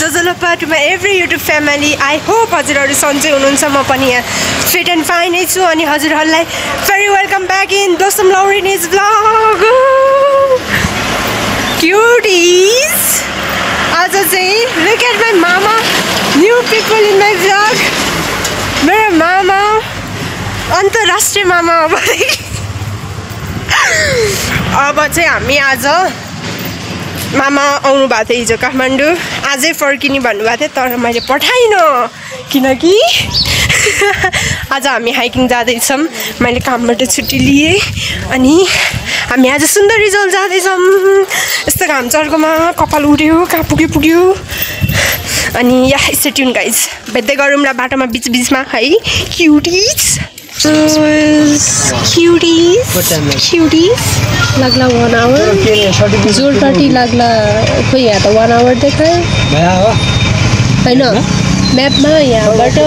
जोजोलोपा to my every YouTube family. I hope हजुरहरू सन्चै हुनुहुन्छ। म पनि यहाँ फिट एन्ड फाइनै छु अनि हजुरहरूलाई भेरी वेलकम ब्याक इन दोस्तम लौरिनीज भ्लग। क्युटिज आज चाहिँ look at my mama, new people in my vlog. मेरो मामा अन्तर्राष्ट्रिय मामा अब चाहिँ हामी आज मामा आउनु भएको थियो हिजो काठमाडौँ, आजै फर्किने भन्नुभएको थियो तर मैले पठाइनँ किनकि आज हामी हाइकिङ जाँदैछौँ। मैले कामबाट छुट्टी लिएँ अनि हामी आज सुन्दरीजल जाँदैछौँ। यस्तो घाम चर्कोमा कपाल उड्यो, कहाँ पुग्यो अनि यहाँ स्टे ट्युन गाइज, भेट्दै गरौँला बाटोमा बिच बिचमा है। क्युटिज लाग्ला 1 आवर, जोरपाटी लाग्ला खोइ यहाँ त 1 आवर देखायो होइन म्यापमा। यहाँबाट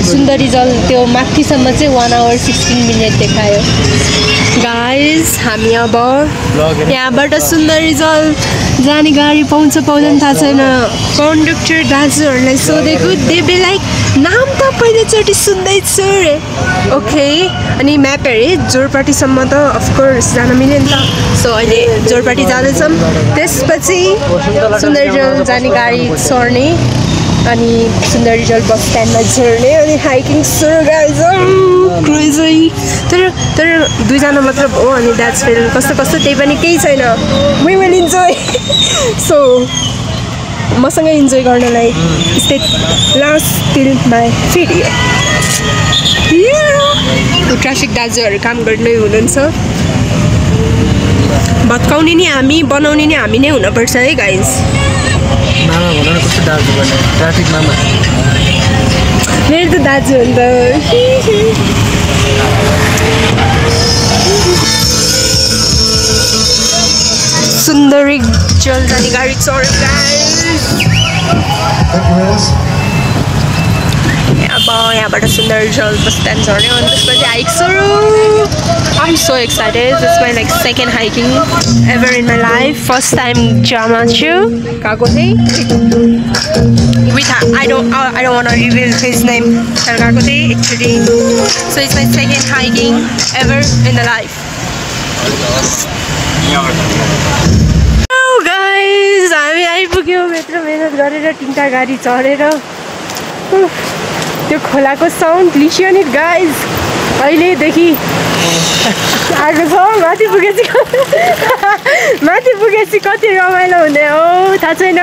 सुन्दरीजल त्यो माथिसम्म चाहिँ 1 आवर 16 मिनट देखायो। गाइज हामी अब यहाँबाट सुन्दरीजल जाने गाडी पाउँछ पाउँदैन थाहा छैन। कन्डक्टर दाजुहरूलाई सोधेको, दे बी लाइक नाम त पहिलोचोटि सुन्दैछु रे। ओके अनि म्याप हेरेँ जोरपाटीसम्म त अफकोर्स जान मिल्यो नि त। सो अहिले जोरपाटी जाँदैछौँ, त्यसपछि सुन्दरीजल जाने गाडी चढ्ने अनि सुन्दरीजल बस स्ट्यान्डमा झर्ने अनि हाइकिङ सुरु क्रेजी। तर 2 जना मात्र हो अनि द्याट्स फेल कस्तो त्यही पनि केही छैन। We will enjoy. सो मसँग इन्जोय गर्नलाई stay last till my video. Traffic दाजुहरू काम गर्नै हुनुहुन्छ। भत्काउने नि हामी, बनाउने नि हामी नै हुनुपर्छ है गाइज। मामा भन कस्तो दाजु गर्ने, ट्राफिक मामा मेरो त दाजु हो नि त। सुन्दरी जल जाने गाडी चढ्यो अब यहाँबाट सुन्दरी जल बस स्ट्यान्ड चढ्यो अनि त्यसपछि हाइक सुरु। I am so excited. This my like second hiking ever in my life. First time जामा छु गएको थिएँ with I don't want to reveal his name तर गएको थिएँ actually. So it's my second hiking ever in the life. Guys हामी आइपुग्यौँ यत्रो मेहनत गरेर 3टा गाडी चढेर। त्यो खोलाको साउन्ड लिस्यो नि गाइज अहिलेदेखि आएको छ। माथि पुगेपछि कति रमाइलो हुने हो थाहा छैन।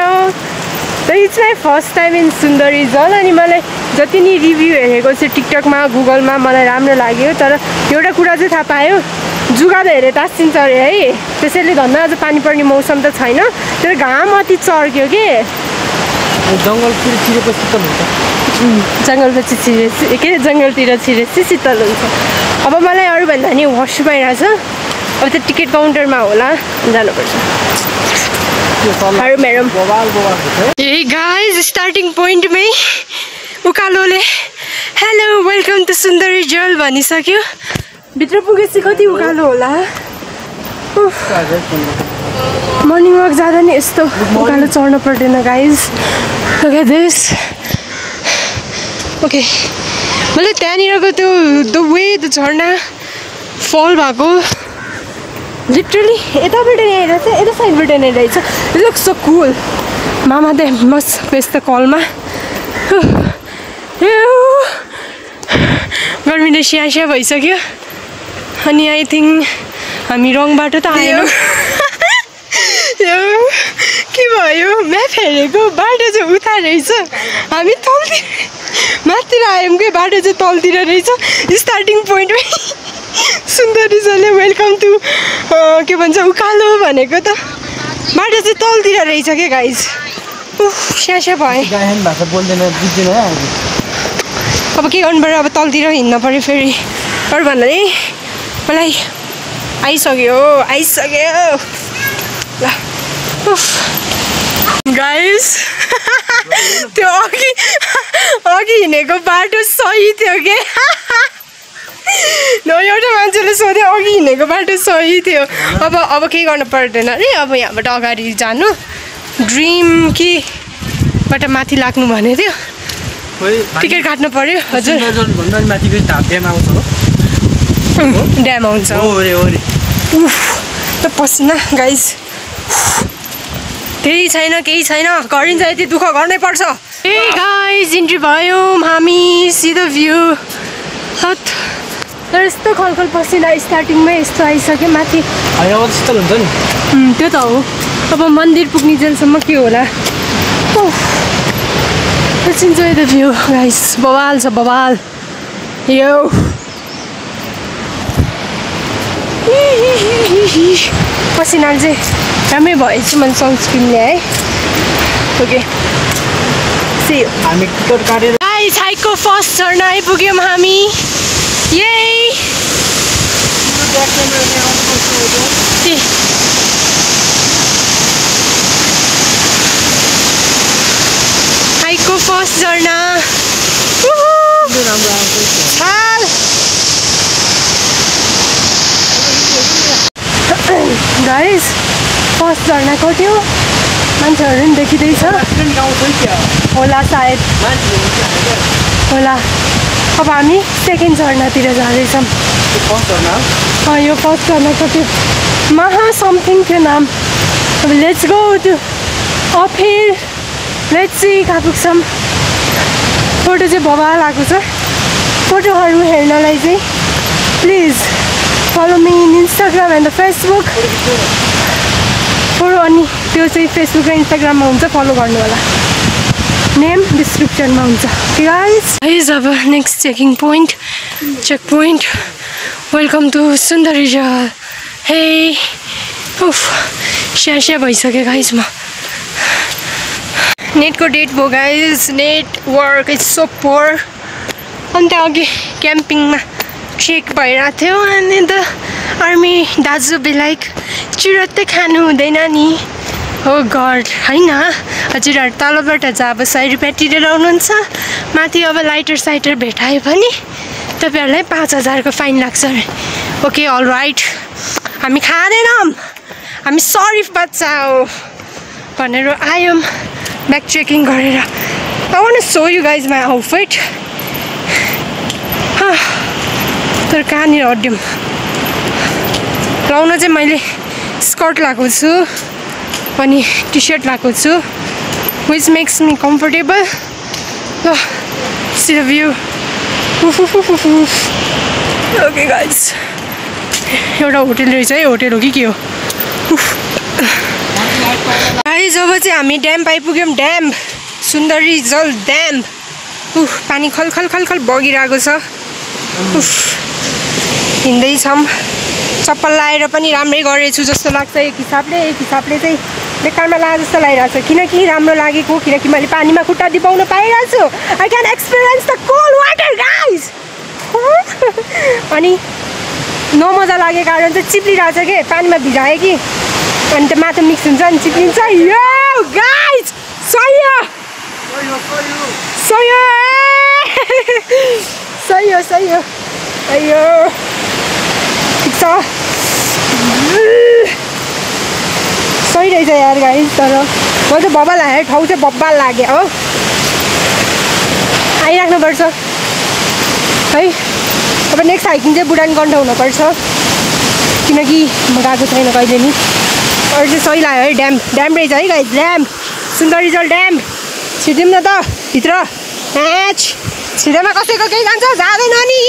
It's my first time in Sundarijal अनि मलाई जति नि रिभ्यू हेरेको चाहिँ टिकटकमा गुगलमा मलाई राम्रो लाग्यो तर एउटा कुरा चाहिँ थाहा पायो, जुगा त हेरे तासिन्छ अरे है। त्यसैले धन्न आज पानी पर्ने मौसम त छैन तर घाम अति चर्क्यो के। जङ्गलतिर छिरेपछि शीतल हुन्छ। जङ्गलपछि जङ्गलतिर छिरेपछि शीतल हुन्छ। अब मलाई अरूभन्दा नि वासरुम आइरहेछ। अब त्यो टिकट काउन्टरमा होला जानुपर्छ। यही गाइज स्टार्टिङ पोइन्टमै उकालोले हेलो वेलकम टु सुन्दरीजल भनिसक्यो। भित्र पुगेपछि कति उकालो होला। मर्निङ वाक जाँदा नि यस्तो उकालो चढ्न पर्दैन guys. Look at this. Okay मलाई त्यहाँनिरको त्यो द वे द झर्ना फल भएको लिटरली यताबाट नै आइरहेछ, यता साइडबाट नै रहेछ। इट लुक्स सो कुल। मामा दे मस्ट बेस्ट द कलमा। गर्मीले स्यास्या भइसक्यो अनि आई थिङ्क हामी रङ बाटो त आएन। के भयो म्याप हेरेको बाटो चाहिँ उता रहेछ, हामी तलतिर माथितिर आयौँ कि बाटो चाहिँ तलतिर रहेछ। स्टार्टिङ पोइन्टमै सुन्दरीजलले वेलकम टु के भन्छ उकालो भनेको त बाटो चाहिँ तलतिर रहेछ क्या गाइज। स्यास्या भयो। अब के गर्नु पऱ्यो, अब तलतिर हिँड्न पऱ्यो फेरि। अरू भन्दा नि मलाई आइसक्यो ल गाइस। त्यो अघि हिँडेको बाटो सही थियो के। एउटा मान्छेले सोध्यो अघि हिँडेको बाटो सही थियो। अब केही गर्नु पर्दैन अरे। अब यहाँबाट अगाडि जानु ड्रिम कि बाट माथि लाग्नु भने थियो टिकट काट्नु पर्यो हजुर भन्दा माथि फेरि ड्याम आउँछ हो ड्याम आउँछ ओरे ओरे उफ त पसिना गाइस केही छैन गरिन्छ यति दुःख गर्नै पर्छ ए गाइस इन्ट्री भयो हामी सी द भ्यू हत तर यस्तो खलखल पसिना स्टार्टिङमै यस्तो आइसक्यो माथि शीतल हुन्छ नि त्यो त हो अब मन्दिर पुग्ने जेलसम्म के होला Let's enjoy the view, guys. Bawal sa bawal. Yo. पसिना चाहिँ राम्रै भएछु मैले सनस्क्रिन ल्याएँ ओके सी हामी टिकट काटेर गाइस हाइकको फर्स्ट झर्ना आइपुग्यौँ हामी यही हाइकको फर्स्ट झर्ना छाल गाइस फर्स्ट झर्ना कट्यो मान्छेहरू पनि देखिँदैछ होला सायद होला अब हामी सेकेन्ड झर्नातिर जाँदैछौँ यो फर्स्ट झर्ना कट्यो महा समथिङ थियो नाम अब let's go to up hill let's see कहाँ पुग्छौँ फोटो चाहिँ बबाल आएको छ फोटोहरू हेर्नलाई चाहिँ please follow me in Instagram and the Facebook photo अनि त्यो चाहिँ फेसबुक र इन्स्टाग्राममा हुन्छ फलो गर्नु होला नेम डिस्क्रिप्सनमा हुन्छ गाइस अब next checking point check point welcome to Sundarijal हे उफ स्यास्या भइसक्यो गाइस म नेटको डेट भयो गाइस नेटवर्क इज सो पोर अन्त अघि क्याम्पिङमा चेक भइरहेको थियो अनि त आर्मी दाजु बी लाइक चिरतै खानु हुँदैन नि हो गड होइन हजुरहरू तलबाट चाहिँ अब 100 रुपियाँ तिरेर आउनुहुन्छ माथि अब लाइटर साइटर भेटायो भने तपाईँहरूलाई 5000 को फाइन लाग्छ अरे ओके अल राइट हामी खाँदैनौँ हामी सरिफ बच्चा हो भनेर आयौँ ब्याक चेकिङ गरेर I want to show you guys my outfit तर कहाँनिर अड्यौँ लाउन चाहिँ मैले स्कर्ट लगाएको छु अनि टी सर्ट लगाएको छु which makes me comfortable see the view okay guys एउटा होटेल रहेछ है होटेल हो कि के हो गाइज अब चाहिँ हामी ड्याम आइपुग्यौँ ड्याम सुन्दरी जल ड्याम पानी खल खल खल खल बगिरहेको छ हिँड्दैछौँ चप्पल लाएर पनि राम्रै गरेछु जस्तो लाग्छ एक हिसाबले चाहिँ बेकारमा लागे जस्तो लागिरहेको छ किनकि राम्रो लागेको किनकि मैले पानीमा खुट्टा दिपाउन पाइरहेको छु I can experience the cold water guys अनि नमजा लागेको कारण चाहिँ चिप्लिरहेको छ के पानीमा भिजाएँ कि अनि त्यो माटो मिक्स हुन्छ अनि चिप्लिन्छ यो गाइज सही हो अयो ठिक छ सही रहेछ यार गाइस तर म चाहिँ बब्बाल लाग्यो ठाउँ चाहिँ बब्बाल लाग्यो हो आइराख्नुपर्छ है अब नेक्स्ट हाइकिङ चाहिँ बुढानकण्ठ हुनुपर्छ किनकि म गएको छैन कहिले नि अरू चाहिँ सही लाग्यो है ड्याम रहेछ है गाइस ड्याम सुन्दरी जल ड्याम छिर्दिउँ न त भित्र म्याच छिरेमा कसैको केही जान्छ जाँदैन नि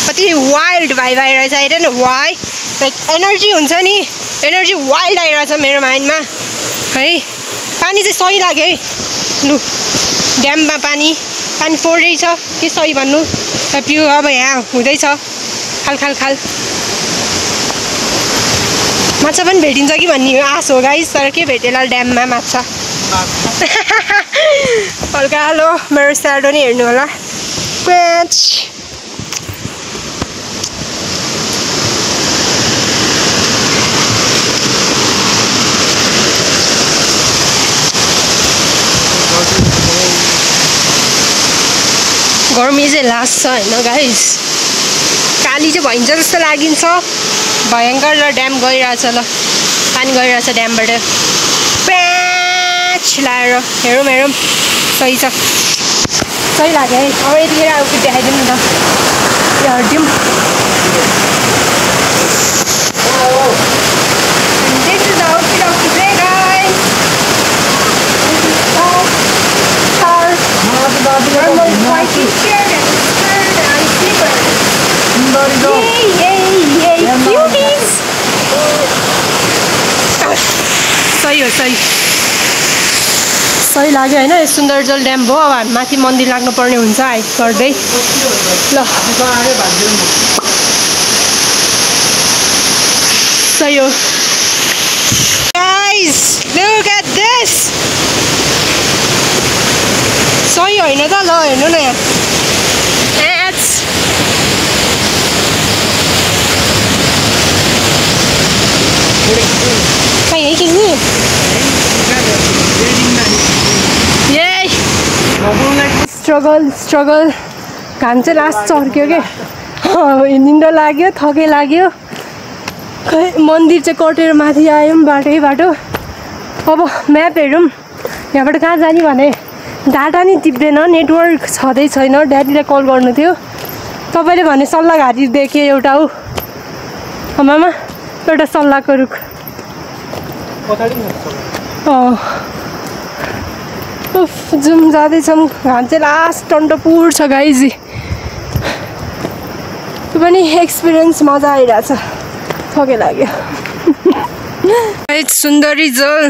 कति वाइल्ड भाइ रहेछ हेर न वाइ लाइक एनर्जी हुन्छ नि एनर्जी वाइल्ड आइरहेछ मेरो माइन्डमा है पानी चाहिँ सही लाग्यो है लु ड्याममा पानी फोर्दैछ के सही भन्नु पिउ अब यहाँ हुँदैछ खाल माछा पनि भेटिन्छ कि भन्ने आश हो गाइस तर के भेटेला ड्याममा माछा हल्का हालो मेरो स्याडो नि हेर्नु होला प्याच गर्मी चाहिँ लाग्छ होइन गाइस काली चाहिँ भइन्छ जस्तो लागिन्छ भयङ्कर र ड्याम गइरहेछ ल पानी गइरहेछ ड्यामबाट चिलाएर हेरौँ हेरौँ सही छ सही लाग्यो है अब यतिखेर अब देखाइदिनु न त यहाँ हटिदिउँ This is the outfit of today, guys. Normal white t-shirt and skirt and slippers. Yay, cuties! सही हो सही सही लाग्यो होइन सुन्दरजल ड्याम भयो अब हामी माथि मन्दिर लाग्नुपर्ने हुन्छ हाइक गर्दै ल सही हो Guys, look at this! सही होइन त ल हेर्नु न यहाँ खै है किन्ने स्ट्रगल घाम चाहिँ लास्ट चर्क्यो के निन्दो लाग्यो थकै लाग्यो खै मन्दिर चाहिँ कटेर माथि आयौँ बाटो अब म्याप हेरौँ यहाँबाट कहाँ जाने भने डाटा नि टिप्दैन नेटवर्क छँदै छैन ड्याडीलाई कल गर्नु थियो तपाईँले भने सल्लाहघारी देखेँ एउटा हो मामा एउटा सल्लाहको रुख जाउँ जाँदैछौँ घाम चाहिँ लास्ट टन्टपुर छ गाइजी त्यो पनि एक्सपिरियन्स मजा आइरहेछ थकै लाग्यो सुन्दरी जल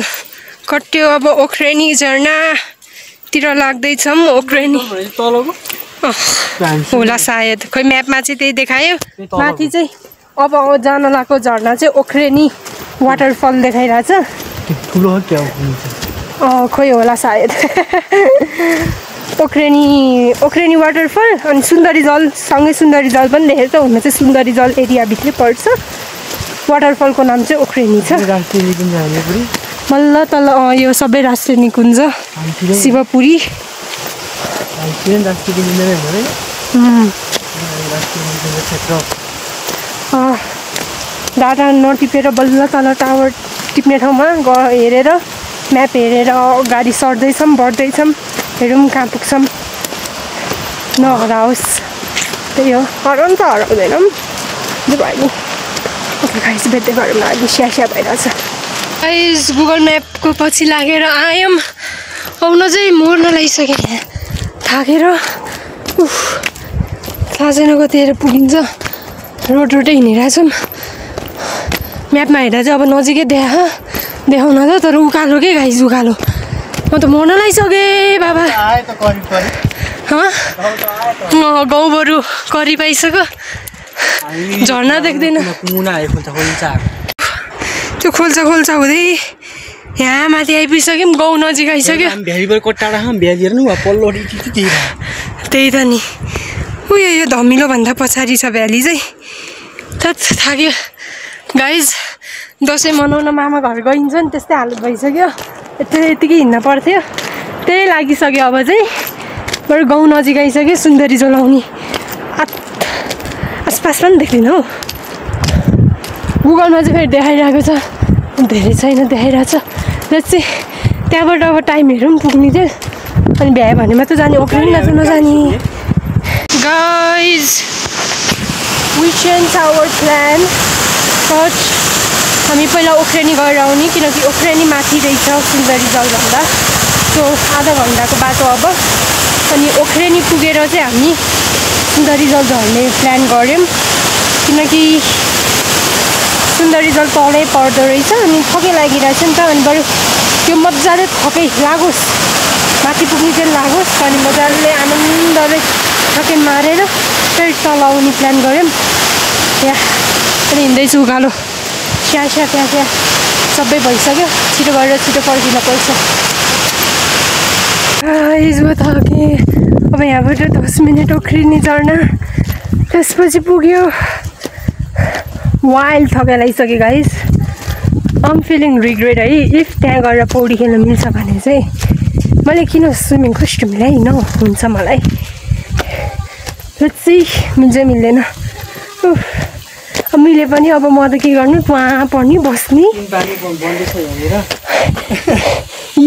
कट्यो अब ओख्रेनी झरनातिर लाग्दैछौँ ओख्रेनी होला सायद खोइ म्यापमा चाहिँ त्यही देखायो माथि चाहिँ अब जान लागेको झरना चाहिँ ओख्रेनी वाटरफल देखाइरहेछ खोइ होला सायद ओख्रेनी वाटरफल अनि सुन्दरी जल सँगै सुन्दरी जल पनि देखेको छ हुन चाहिँ सुन्दरी जल एरियाभित्रै पर्छ वाटरफलको नाम चाहिँ ओख्रेनी छ मल्ल तल यो सबै राष्ट्रिय निकुञ्ज शिवपुरी डाटा नटिपेर बल्ल तल टावर टिप्ने ठाउँमा हेरेर म्याप हेरेर गाडी सर्दैछौँ बढ्दैछौँ हेरौँ कहाँ पुग्छौँ नहराओस् त्यही हो हराउनु त हराउँदैनौँ जे भयो नि ओके गाइस भेट्दै गरौँ न अहिले स्यास्या भइरहेछ गाइस गुगल म्यापको पछि लागेर आयौँ आउन चाहिँ मोर्न लागिसकेँ थाकेर थाहा छैन कतिखेर पुगिन्छ रोडै हिँडिरहेछौँ म्यापमा हेर्दा चाहिँ अब नजिकै देखाउन त तर उकालो के गाइस उकालो म त मर्न लागिसकेँ बाबा गाउँबरु करी पाइसक्यो झर्ना देख्दैन त्यो खोल्चा हुँदै यहाँ माथि आइपुगिसक्यौँ गाउँ नजिक आइसक्यो त्यही त नि उयो यो धमिलोभन्दा पछाडि छ भ्याली चाहिँ थाक्यो गाइज दसैँ मनाउन मामा घर गइन्छ नि त्यस्तै हालत भइसक्यो यतिकै हिँड्न पर्थ्यो त्यही लागिसक्यो अब चाहिँ बरु गाउँ नजिक आइसक्यो सुन्दरी जलाउने आसपास पनि देख्दिनँ हौ गुगलमा चाहिँ फेरि देखाइरहेको छ धेरै छैन देखाइरहेको छ र चाहिँ त्यहाँबाट अब टाइम हेरौँ पुग्ने थियो अनि भ्यायो भने मात्र जाने ओख्रेनी नजाने guys we change our plan but हामी पहिला ओख्रेनी गएर आउने किनकि ओख्रेनी माथि रहेछ सुन्दरी जलभन्दा सो आधा घन्टाको बाटो अब अनि ओख्रेनी पुगेर चाहिँ हामी सुन्दरी जल झर्ने प्लान गऱ्यौँ किनकि सुन्दरी जल तलै पर्दो रहेछ अनि थकै लागिरहेछ नि त अनि बरु त्यो मजाले थकै लागोस् माथि पुग्ने चाहिँ लागोस् अनि मजाले आनन्दले थकै मारेर फेरि तल आउने प्लान गऱ्यौँ यहाँ अनि हिँड्दैछु उकालो स्या सबै भइसक्यो छिटो गरेर छिटो फर्किन पर्छ हिजो थकेँ अब यहाँबाट 10 मिनट ओख्रिनी झर्ना त्यसपछि पुग्यो वाइल्ड थकाइ लागिसक्यो गाइस आम फिलिङ रिग्रेट है इफ त्यहाँ गएर पौडी खेल्न मिल्छ भने चाहिँ मैले किन स्विमिङ कस्ट्युम ल्याएँ न हुन्छ मलाई र चाहिँ मिल्छ मिल्दैन मिले पनि अब म त के गर्नु वहाँ पर्ने बस्ने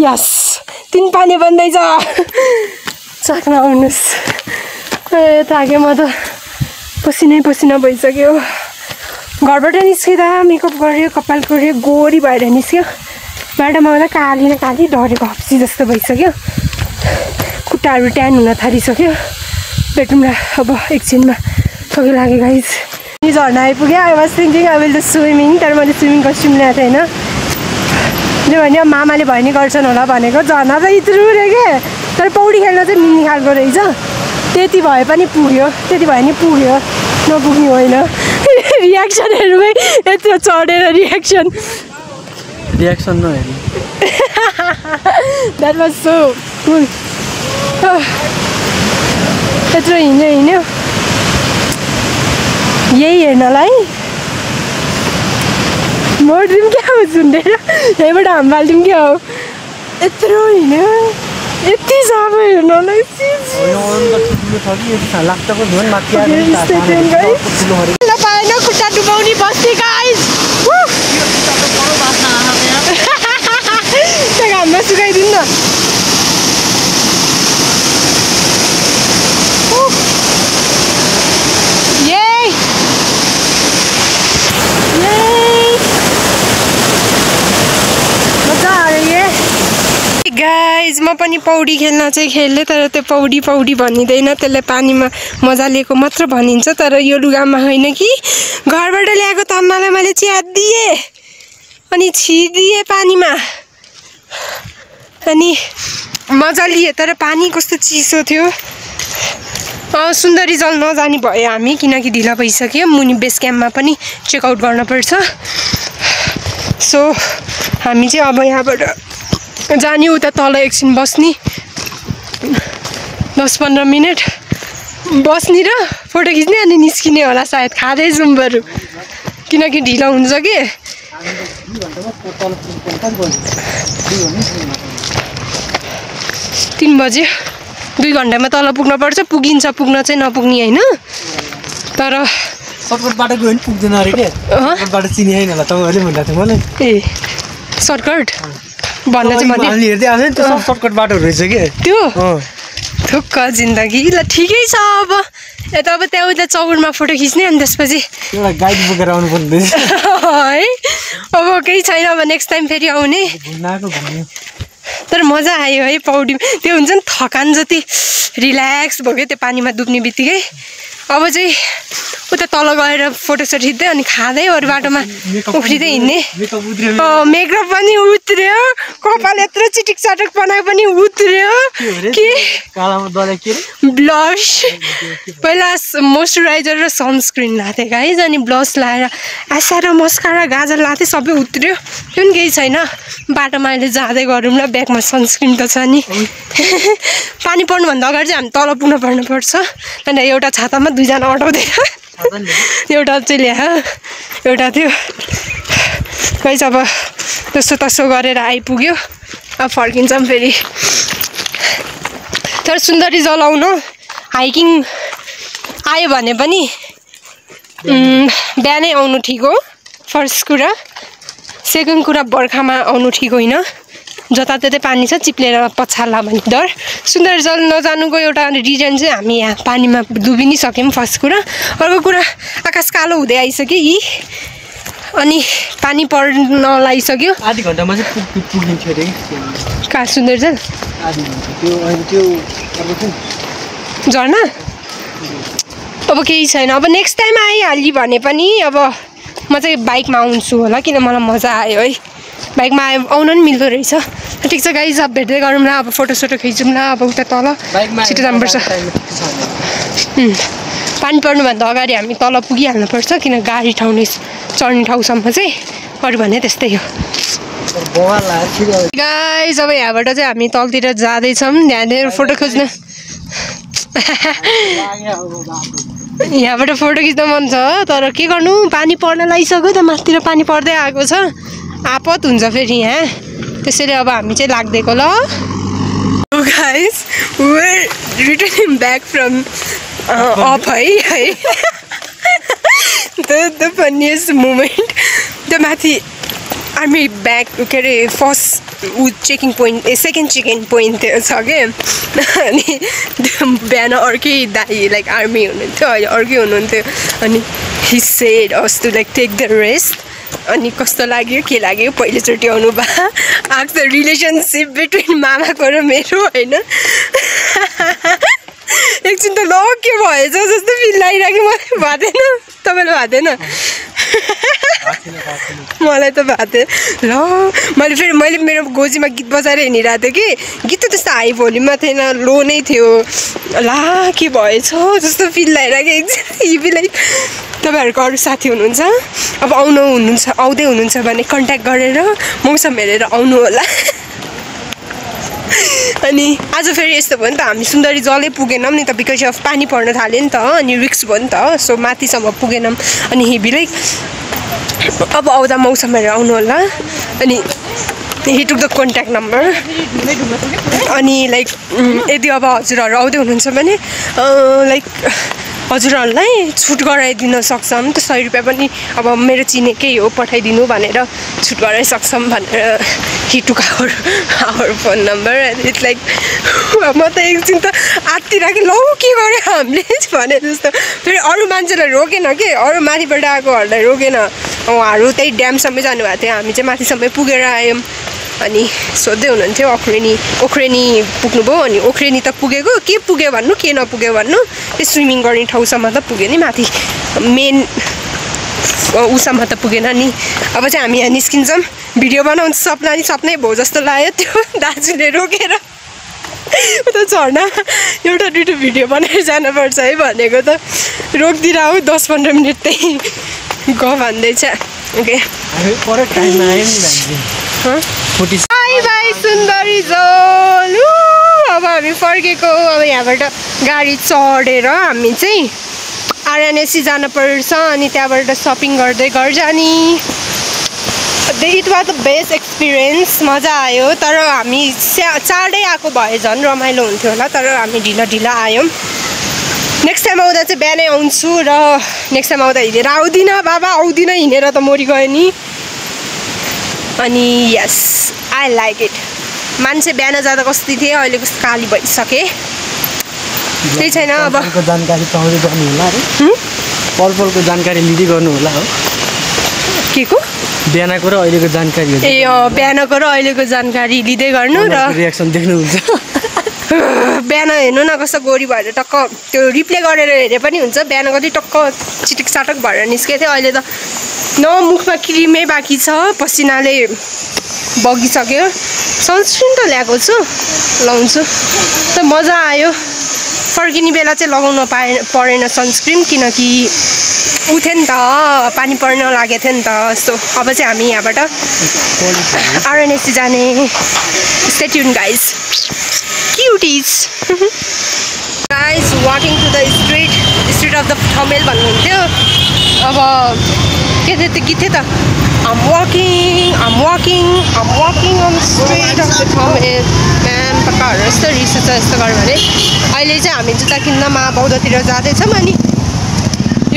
यस 3 पानी बन्दैछ चाख्न आउनुहोस् थाके म त पसिना भइसक्यो घरबाट निस्किँदा मेकअप गऱ्यो कपाल गऱ्यो गोरी भएर निस्क्यो बाटोमा आउँदा काली डरेको हप्सी जस्तो भइसक्यो खुट्टाहरू ट्यान हुन थालिसक्यो बेडरुममा अब एकछिनमा थके लाग्यो गाइज झर्ना आइपुग्यो I was thinking I will do swimming तर मैले स्विमिङ कस्ट्युम ल्याएको थिएँ होइन किनभने मामाले भनी गर्छन् होला भनेको झर्ना चाहिँ इत्रु रे के तर पौडी खेल्न चाहिँ मिनी खालको रहेछ त्यति भए पनि पुग्यो नपुग्ने होइन रियाक्सनहरूमै यत्रो चढेर रियाक्सन नहेर्नु द्याट वाज सो कुल यत्रो हिँड्यो यही हेर्नलाई मर्दिउँ क्या हो सुन्दैन यहीँबाट हामफाल्दिउँ क्या हो यत्रो हिँड्यो यति साह्रो हेर्नलाई पाएन खुट्टा डुबाउने बस्ती गाइस घाममा सुकाइदिनु न गाइज म पनि पौडी खेल्न चाहिँ खेल्ने तर त्यो पौडी भनिँदैन त्यसलाई पानीमा मजा लिएको मात्र भनिन्छ तर यो लुगामा होइन कि घरबाट ल्याएको तन्नालाई मैले च्यादिएँ अनि छिदिएँ पानीमा अनि मजा लिएँ तर पानी कस्तो चिसो थियो सुन्दरी जल नजानी भयो हामी किनकि ढिला भइसक्यो मुनि बेस क्याम्पमा पनि चेकआउट गर्नुपर्छ सो हामी चाहिँ अब यहाँबाट जाने उता तल एकछिन बस्ने 10-15 मिनट बस्ने र फोटो खिच्ने अनि निस्किने होला सायद खाँदै जाउँ बरु किनकि ढिला हुन्छ कि 3 बजे 2 घन्टामा तल पुग्नुपर्छ पुग्न चाहिँ नपुग्ने होइन तर सर्टकट बाटो गयो भने पुग्दैन अरे के सर्टकट बाटो चिने हैन होला तपाईहरुले भन्दा थियो मलाई ए सर्टकट भन्दा चाहिँ मैले हामी हेर्दै आएको नि त्यो सर्टकट बाटो रहेछ के त्यो थुक्क जिन्दगी ल ठिकै छ अब यता अब त्यहाँ उता चौरमा फोटो खिच्ने अनि त्यसपछि एउटा गाइड बोकेर आउनु पर्ने है अब केही छैन अब नेक्स्ट टाइम फेरि आउने तर मजा आयो है पौडी त्यो हुन्छ नि थकान जति रिल्याक्स भयो त्यो पानीमा डुब्ने बित्तिकै अब चाहिँ उता तल गएर फोटोसोट खिच्दै अनि खाँदै अरू बाटोमा उफ्रिँदै हिँड्ने मेकअप पनि उत्र्यो कपाल यत्रो चिटिक चाटक बनाए पनि उत्र्यो के ब्लस पहिला मोइस्चराइजर र सनस्क्रिन लाएको थिएँ गाइज अनि ब्लस लाएर आइस्याडो मस्कारा गाजर लाएको थिएँ सबै उत्र्यो त्यो पनि केही छैन बाटोमा अहिले जाँदै गरौँ ल ब्यागमा सनस्क्रिन त छ नि पानी पर्नुभन्दा अगाडि चाहिँ हामी तल पुग्न पर्नुपर्छ अन्त एउटा छातामा 2 जना अटाउँदैन एउटा चाहिँ ल्याए एउटा थियो खै अब जस्तो तसो गरेर आइपुग्यो अब फर्किन्छौँ फेरि तर सुन्दरी जलाउन हाइकिङ आयो भने पनि बिहानै आउनु ठिक हो फर्स्ट कुरा सेकेन्ड कुरा बर्खामा आउनु ठिक होइन जताततै पानी छ चिप्लेर पछार्ला भने डर सुन्दरी जल नजानुको एउटा रिजन चाहिँ हामी यहाँ पानीमा डुबि नि सक्यौँ फर्स्ट कुरा अर्को कुरा आकाश कालो हुँदै आइसक्यो यी अनि पानी पर्न लागिसक्यो आधी घण्टामा चाहिँ पुग्ने थियो रे कहाँ सुन्दरी जल झर्ना अब केही छैन अब नेक्स्ट टाइम आइहाली भने पनि अब म चाहिँ बाइकमा आउँछु होला किन मलाई मजा आयो है बाइकमा आउन नि मिल्दो रहेछ ठिक छ गाइज अब भेट्दै गरौँ ल अब फोटोसोटो खिचौँ ल अब उता तल छिटो जानुपर्छ पानी पर्नुभन्दा अगाडि हामी तल पुगिहाल्नुपर्छ किन गाडी चढ्ने ठाउँसम्म चाहिँ अरू भने त्यस्तै हो गाइज अब यहाँबाट चाहिँ हामी तलतिर जाँदैछौँ यहाँनिर फोटो खिच्न यहाँबाट फोटो खिच्न मन छ तर के गर्नु पानी पर्न लागिसक्यो त माथितिर पानी पर्दै आएको छ आपत हुन्छ फेरि यहाँ त्यसैले अब हामी चाहिँ लाग्दैको ल guys we returning back from of है द फन्निएस्ट मोमेन्ट त्यो माथि आर्मी ब्याक के अरे first checking point second checking point छ कि अनि बिहान अर्कै दाइ लाइक आर्मी हुनुहुन्थ्यो अहिले अर्कै हुनुहुन्थ्यो अनि he said us to like take the rest अनि कस्तो लाग्यो के लाग्यो पहिलोचोटि आउनु भयो आएको त रिलेसनसिप बिट्विन मामाको र मेरो होइन एकछिन त ल के भएछ जस्तो फिल लागिरहेको मलाई भएको थिएन तपाईँलाई भएको थिएन मलाई त भएको थियो ल मैले मेरो गोजीमा गीत बजाएर हिँडिरहेको थिएँ कि गीत त त्यस्तो हाई भोल्युममा थिएन लो नै थियो ला के भएछ जस्तो फिल लागिरहेको एकछिन लाइक तपाईँहरूको अरू साथी हुनुहुन्छ अब आउँदै हुनुहुन्छ भने कन्ट्याक्ट गरेर मौसम हेरेर आउनु होला अनि आज फेरि यस्तो भयो नि त हामी सुन्दरी जलै पुगेनौँ नि त बिकज अफ पानी पर्न थाल्यो नि त अनि रिक्स भयो नि त सो माथिसम्म पुगेनौँ अनि हेभी लाइक अब आउँदा मौसम हेरेर आउनु होला अनि he took the contact number अनि लाइक यदि अब हजुरहरू आउँदै हुनुहुन्छ भने लाइक हजुरहरूलाई छुट गराइदिन सक्छौँ त 100 रुपियाँ पनि अब मेरो चिनेकै हो पठाइदिनु भनेर छुट गराइसक्छौँ भनेर he took our phone number it's like म त एकछिन त आत्तिरहेको लौ के गऱ्यो हामीले भने जस्तो फेरि अरू मान्छेलाई रोकेन के अरू माथिबाट आएकोहरूलाई रोकेन उहाँहरू त्यही ड्यामसम्मै जानुभएको थियो हामी चाहिँ माथिसम्मै पुगेर आयौँ अनि सोध्दै हुनुहुन्थ्यो ओख्रेनी पुग्नुभयो अनि ओख्रेनी त पुगेको के पुग्यो भन्नु के नपुग्यो भन्नु त्यो स्विमिङ गर्ने ठाउँसम्म त पुग्यो नि माथि मेन उसम्म त पुगेन नि अब चाहिँ हामी यहाँ निस्किन्छौँ भिडियो बनाउँछ सपनै भयो जस्तो लाग्यो त्यो दाजुले रोकेर त झर्ना एउटा दुइटा भिडियो बनाएर जानुपर्छ है भनेको त रोकिदिएर आऊ 10-15 मिनट त्यही ग भन्दैछ ओके बाई सुन्दरी जोल अब हामी फर्केको अब यहाँबाट गाडी चढेर हामी चाहिँ आरएनएससी जानुपर्छ अनि त्यहाँबाट सपिङ गर्दै घर जाने it was the best experience मजा आयो तर हामी चाँडै आएको भए झन् रमाइलो हुन्थ्यो होला तर हामी ढिला आयौँ नेक्स्ट टाइम आउँदा चाहिँ बिहानै आउँछु र नेक्स्ट टाइम आउँदा हिँडेर आउँदिनँ बाबा आउँदिनँ हिँडेर त मरि गयो नि अनि यस आई लाइक इट मान्छे बिहान जाँदा कस्तो थिएँ अहिले कस्तो काली भइसके त्यही छैन अब जानकारी पाउँदै गर्नु होला है पलको जानकारी लिँदै गर्नु होला हो के को बिहानको र अहिलेको जानकारी ए बिहानको र अहिलेको जानकारी लिँदै गर्नु र रियाक्सन देख्नुहुन्छ बिहान हेर्नु न कस्तो गोरी भएर टक्क त्यो रिप्ले गरेर हेरे पनि हुन्छ बिहान कति टक्क चिटिक चाटक भएर निस्केको थियो अहिले त न मुखमा क्रिमै बाँकी छ पसिनाले बगिसक्यो सनस्क्रिन त ल्याएको छु लाउँछु त मजा आयो फर्किने बेला चाहिँ लगाउन परेन सनस्क्रिन किनकि उठ्यो नि त पानी पर्न लागेको थियो नि त यस्तो अब चाहिँ हामी यहाँबाट आरएनएससी जाने stay tuned guys cuties guys walking to the street of the Thamel भन्नुहुन्थ्यो अब के थियो त्यो गीत थियो त I'm walking on the street of the Thamel ma'am पक्काहरू यस्तो रिस छ यस्तो गर्यो भने अहिले चाहिँ हामी जुत्ता किन्न महाबौद्धतिर जाँदैछौँ अनि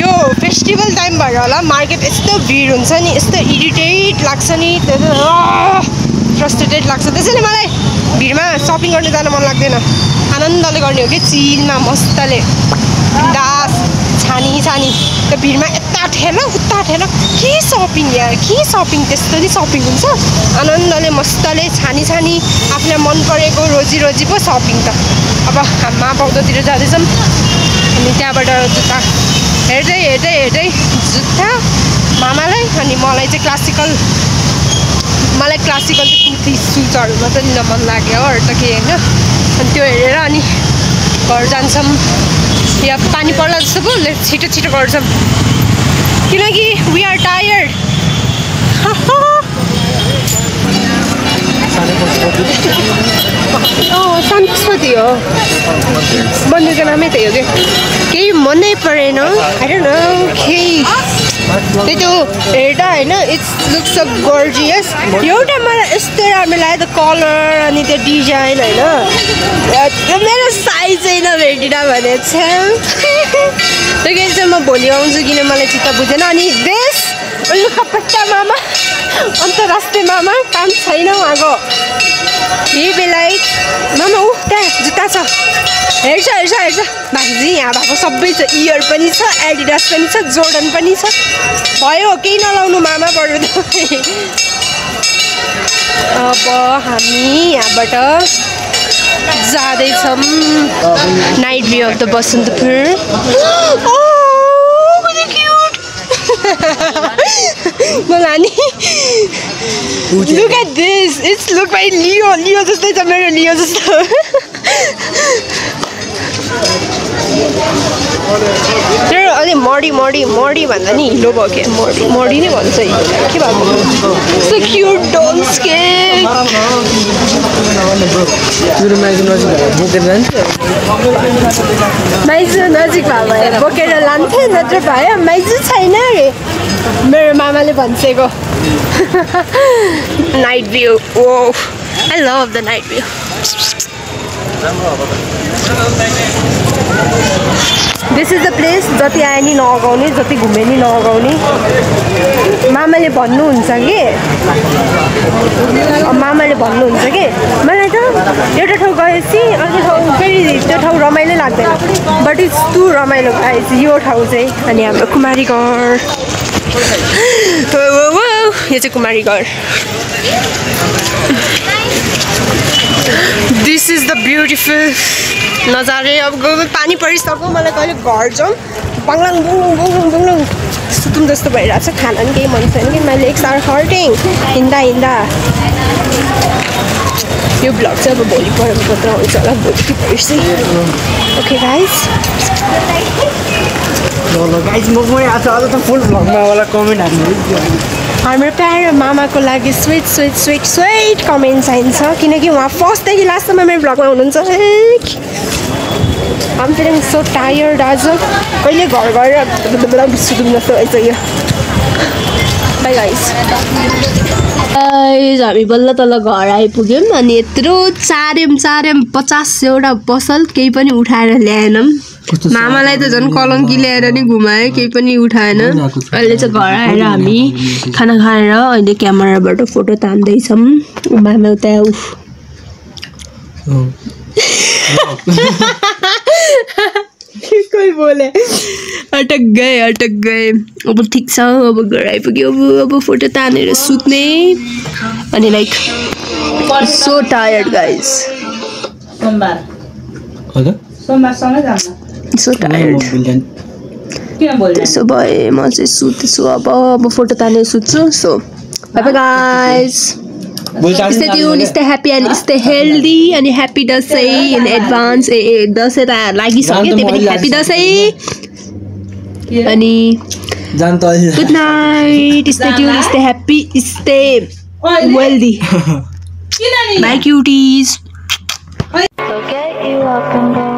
यो फेस्टिभल टाइम भएर होला मार्केट यस्तो भिड हुन्छ नि यस्तो इरिटेट लाग्छ नि फ्रस्ट्रेटेड लाग्छ त्यसैले मलाई भिडमा सपिङ गर्न जान मन लाग्दैन आनन्दले गर्ने हो कि चिलमा मस्तले दास छानी त्यो भिडमा यता ठेल उता ठेल के सपिङ यार के सपिङ त्यस्तो नि सपिङ हुन्छ आनन्दले मस्तले छानी आफूलाई मन परेको रोजी पो सपिङ त अब हामी महाबौद्धतिर जाँदैछौँ अनि त्यहाँबाट जुत्ता हेर्दै जुत्ता मामालाई अनि मलाई चाहिँ क्लासिकल कुर्ती सुजहरू मात्रै लिन मन लाग्यो अरू त के होइन अनि त्यो हेरेर अनि घर जान्छौँ या पानी पर्ला जस्तो पो छिटो गर्छौँ किनकि वी आर टायर्ड सन्तोषपति हो मन्दिरको नामै त्यही हो कि केही मनै परेन होइन केही त्यही त्यो हेर्दा होइन इट्स लुक्स अ गोर्जियस एउटा मलाई यस्तो राम्रो लाग्यो त्यो कलर अनि त्यो डिजाइन होइन मेरो साइज चाहिँ नभेटिन भने चाहिँ त्यो चाहिँ म भोलि आउँछु किन मलाई चित्त बुझेन अनि देश लुकापट्टा मामा अन्तर्राष्ट्रिय मामा काम छैन उहाँको हि बी लाइक मामा त्यहाँ जुत्ता छ हेर्छ भान्जी यहाँ भएको सबै छ इयर पनि छ एडिडास पनि छ जोर्डन पनि छ भयो केही नलाउनु मामा बरु अब हामी यहाँबाट जाँदैछौँ night view of the Basantapur Malani, look at this. It's look by Leo. Leo just like Leo just. अलि मर्डी भन्दा नि हिलो भयो के मर्डी नै भन्छ के भएको सो क्युट डल्स के माइजू नजिक भए बोकेर लान्थे नत्र भयो माइजू छैन अरे मेरो मामाले भन्छेको night view oh I love the night view this is the place जति आए नि नअगाउने जति घुमे नि नअगाउने मामाले भन्नुहुन्छ कि मलाई त एउटा ठाउँ गएपछि अर्को ठाउँ फेरि त्यो ठाउँ रमाइलो लाग्दैन बट इट्स टु रमाइलो गएपछि यो ठाउँ चाहिँ अनि हाम्रो कुमारीगढ यो चाहिँ कुमारीगढ दिस इज द ब्युटिफुल नजारे अब पानी परिसक्यो मलाई कहिले घर जाउँ बाङ्लाङ बुङ सुतुम जस्तो भइरहेको छ खाना पनि केही मन छैन कि मैले लेग्स आर हर्टिङ हिँड्दा यो भ्लग चाहिँ अब भोलि पर्छ होला भोलि कि पर्सि ओके गाइज हाम्रो प्यारो मामाको लागि स्विट कमेन्ट चाहिन्छ किनकि उहाँ फर्स्टदेखि लास्टसम्म मेरो भ्लगमा हुनुहुन्छ I'm feeling so tired आज कहिले घर गएर सुतुम जस्तो भइसक्यो बाई गाइस हामी बल्ल तल घर आइपुग्यौँ अनि यत्रो चार्यौँ 50वटा पसल केही पनि उठाएर ल्याएनौँ मामालाई त झन् कलङ्की ल्याएर नि घुमायो केही पनि उठाएन अहिले चाहिँ घर आएर हामी खाना खाएर अहिले क्यामेराबाट फोटो तान्दैछौँ मामा उता कोही बोले अटक गए अब ठिक छ अब घर आइपुग्यो अब फोटो तानेर सुत्ने अनि like so tired guys so tired त्यसो भए म चाहिँ सुत्छु अब फोटो तानेर सुत्छु so bye bye guys Stay tuned, stay happy and stay healthy and happy Dasai in advance. Dasai ta lagisakyo त्यही पनि happy Dasai. अनि good night. Stay tuned, stay happy, stay wealthy. Bye cuties. Okay, you up and go.